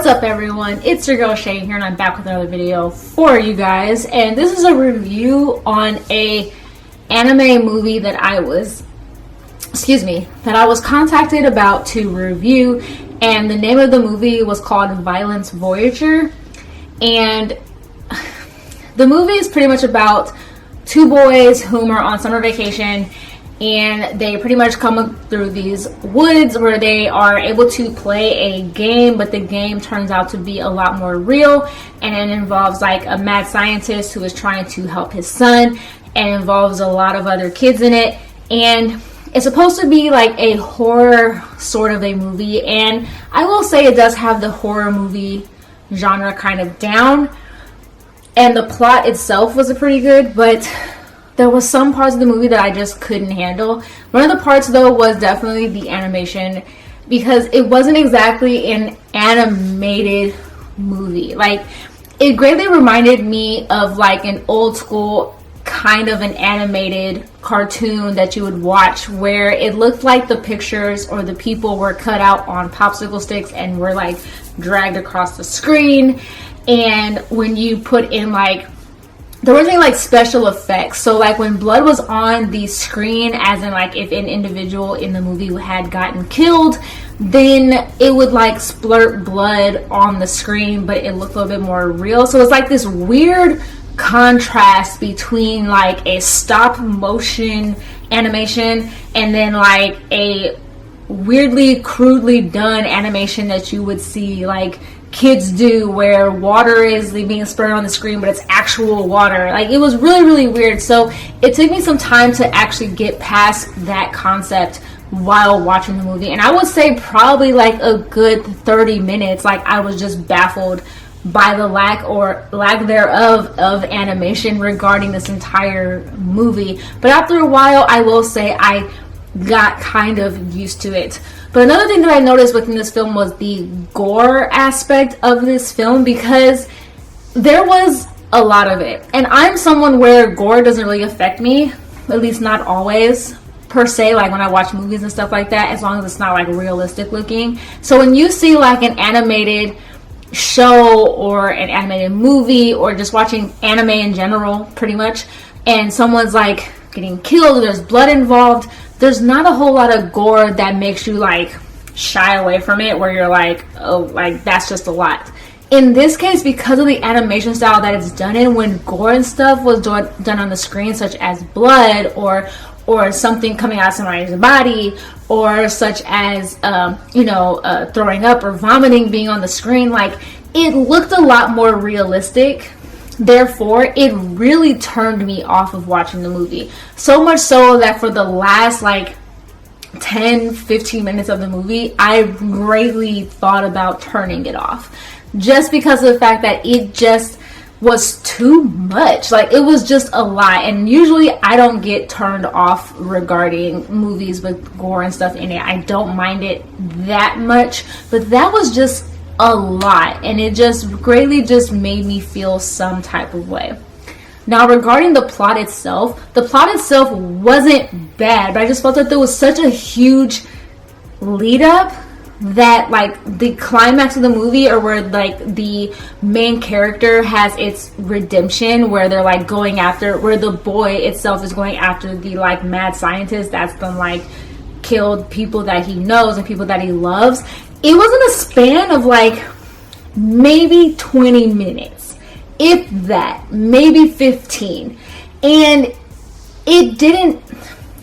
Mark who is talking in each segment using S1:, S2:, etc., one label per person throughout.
S1: What's up, everyone? It's your girl Shay here, and I'm back with another video for you guys. And this is a review on a anime movie that I was contacted about to review, and the name of the movie was called Voyager. And the movie is pretty much about two boys whom are on summer vacation, and they pretty much come through these woods where they are able to play a game, but the game turns out to be a lot more real, and it involves like a mad scientist who is trying to help his son, and involves a lot of other kids in it. And it's supposed to be like a horror sort of a movie, and I will say it does have the horror movie genre kind of down, and the plot itself was pretty good, but there was some parts of the movie that I just couldn't handle. One of the parts, though, was definitely the animation, because it wasn't exactly an animated movie. Like, it greatly reminded me of like an old school kind of an animated cartoon that you would watch, where it looked like the pictures or the people were cut out on popsicle sticks and were like dragged across the screen. And when you put in like, there wasn't like special effects, so like when blood was on the screen, as in like if an individual in the movie had gotten killed, then it would like splurt blood on the screen, but it looked a little bit more real. So it's like this weird contrast between like a stop motion animation and then like a weirdly crudely done animation that you would see like kids do, where water is being spurted on the screen, but it's actual water. Like, it was really, really weird. So it took me some time to actually get past that concept while watching the movie. And I would say probably like a good 30 minutes, like I was just baffled by the lack thereof of animation regarding this entire movie. But after a while, I will say I got kind of used to it. But another thing that I noticed within this film was the gore aspect of this film, because there was a lot of it. And I'm someone where gore doesn't really affect me, at least not always, per se, like when I watch movies and stuff like that, as long as it's not like realistic looking. So when you see like an animated show or an animated movie, or just watching anime in general pretty much, and someone's like getting killed, there's blood involved, there's not a whole lot of gore that makes you like shy away from it, where you're like, oh, like that's just a lot. In this case, because of the animation style that it's done in, when gore and stuff was done on the screen, such as blood or something coming out of somebody's body, or such as throwing up or vomiting being on the screen, like it looked a lot more realistic. Therefore, it really turned me off of watching the movie. So much so that for the last like 10-15 minutes of the movie, I greatly thought about turning it off, just because of the fact that it just was too much. Like, it was just a lot. And usually I don't get turned off regarding movies with gore and stuff in it. I don't mind it that much, but that was just a lot, and it just greatly just made me feel some type of way. Now, regarding the plot itself wasn't bad, but I just felt that there was such a huge lead up that like the climax of the movie, or where like the main character has its redemption, where they're like going after, where the boy itself is going after the like mad scientist that's been like killed people that he knows and people that he loves. It was in a span of like maybe 20 minutes, if that, maybe 15. And it didn't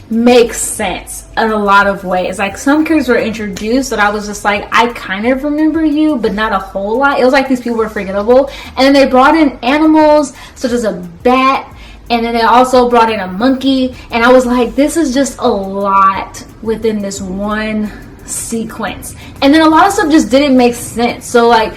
S1: make sense in a lot of ways. Like, some characters were introduced that I was just like, I kind of remember you, but not a whole lot. It was like these people were forgettable. And then they brought in animals such as a bat, and then they also brought in a monkey. And I was like, this is just a lot within this one sequence. And then a lot of stuff just didn't make sense. So like,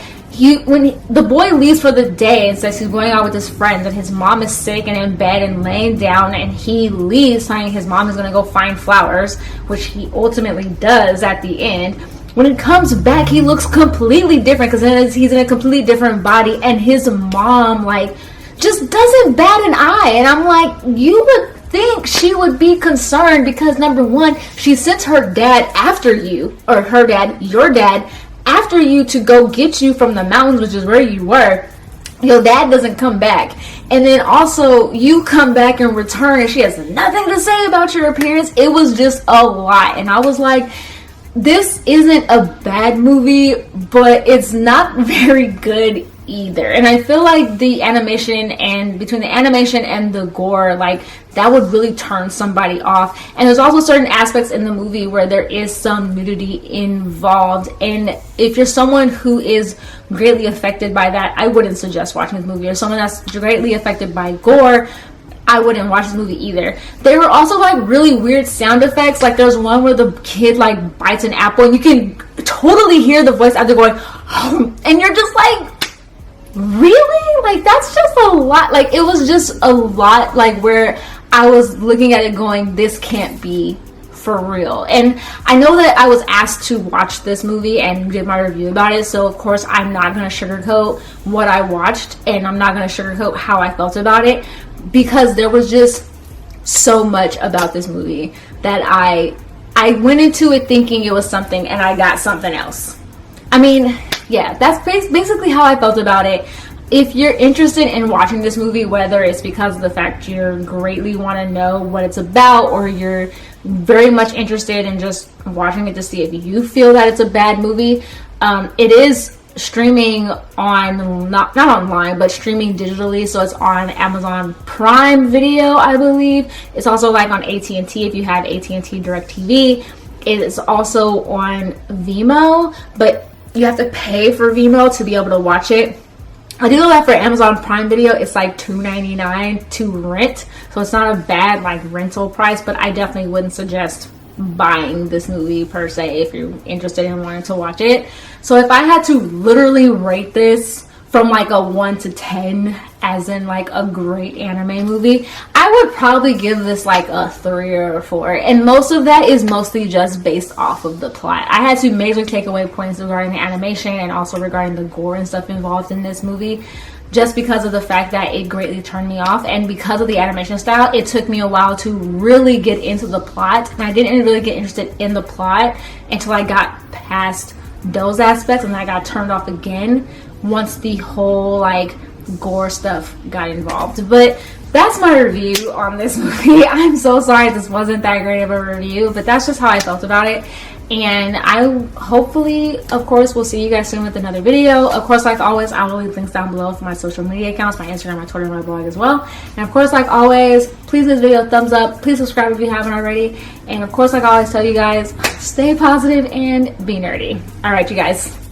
S1: when the boy leaves for the day and says he's going out with his friends, and his mom is sick and in bed and laying down, and he leaves saying his mom is going to go find flowers, which he ultimately does at the end. When he comes back, he looks completely different, because then he's in a completely different body, and his mom like just doesn't bat an eye. And I'm like, you would think she would be concerned, because number one, she sent her dad after you, or her dad, your dad, after you to go get you from the mountains, which is where you were, your dad doesn't come back. And then also you come back in return and she has nothing to say about your appearance. It was just a lot. And I was like, this isn't a bad movie, but it's not very good either. And I feel like the animation, and between the animation and the gore, like that would really turn somebody off. And there's also certain aspects in the movie where there is some nudity involved, and if you're someone who is greatly affected by that, I wouldn't suggest watching this movie. Or someone that's greatly affected by gore, I wouldn't watch this movie either. There were also like really weird sound effects. Like there's one where the kid like bites an apple and you can totally hear the voice actor going, and you're just like, really? Like that's just a lot. Like it was just a lot, like where I was looking at it going, this can't be for real. And I know that I was asked to watch this movie and give my review about it, so of course I'm not going to sugarcoat what I watched, and I'm not going to sugarcoat how I felt about it, because there was just so much about this movie that I went into it thinking it was something and I got something else. I mean, yeah, that's basically how I felt about it. If you're interested in watching this movie, whether it's because of the fact you greatly want to know what it's about, or you're very much interested in just watching it to see if you feel that it's a bad movie, it is streaming on, not online, but streaming digitally. So it's on Amazon Prime Video, I believe. It's also like on AT&T if you have AT&T DirecTV. It is also on Vimeo, but you have to pay for Vimeo to be able to watch it. I do know that for Amazon Prime Video, it's like $2.99 to rent, so it's not a bad like rental price, but I definitely wouldn't suggest buying this movie per se if you're interested in wanting to watch it. So if I had to literally rate this from like a 1 to 10, as in like a great anime movie, I would probably give this like a 3 or a 4. And most of that is mostly just based off of the plot. I had to majorly take away points regarding the animation and also regarding the gore and stuff involved in this movie, just because of the fact that it greatly turned me off. And because of the animation style, it took me a while to really get into the plot. And I didn't really get interested in the plot until I got past those aspects, and I got turned off again once the whole like gore stuff got involved. But that's my review on this movie. I'm so sorry this wasn't that great of a review, but that's just how I felt about it. And I hopefully, of course, will see you guys soon with another video. Of course, like always, I will leave links down below for my social media accounts, my Instagram, my Twitter, my blog as well. And of course, like always, please give this video a thumbs up. Please subscribe if you haven't already. And of course, like I always tell you guys, stay positive and be nerdy. All right, you guys.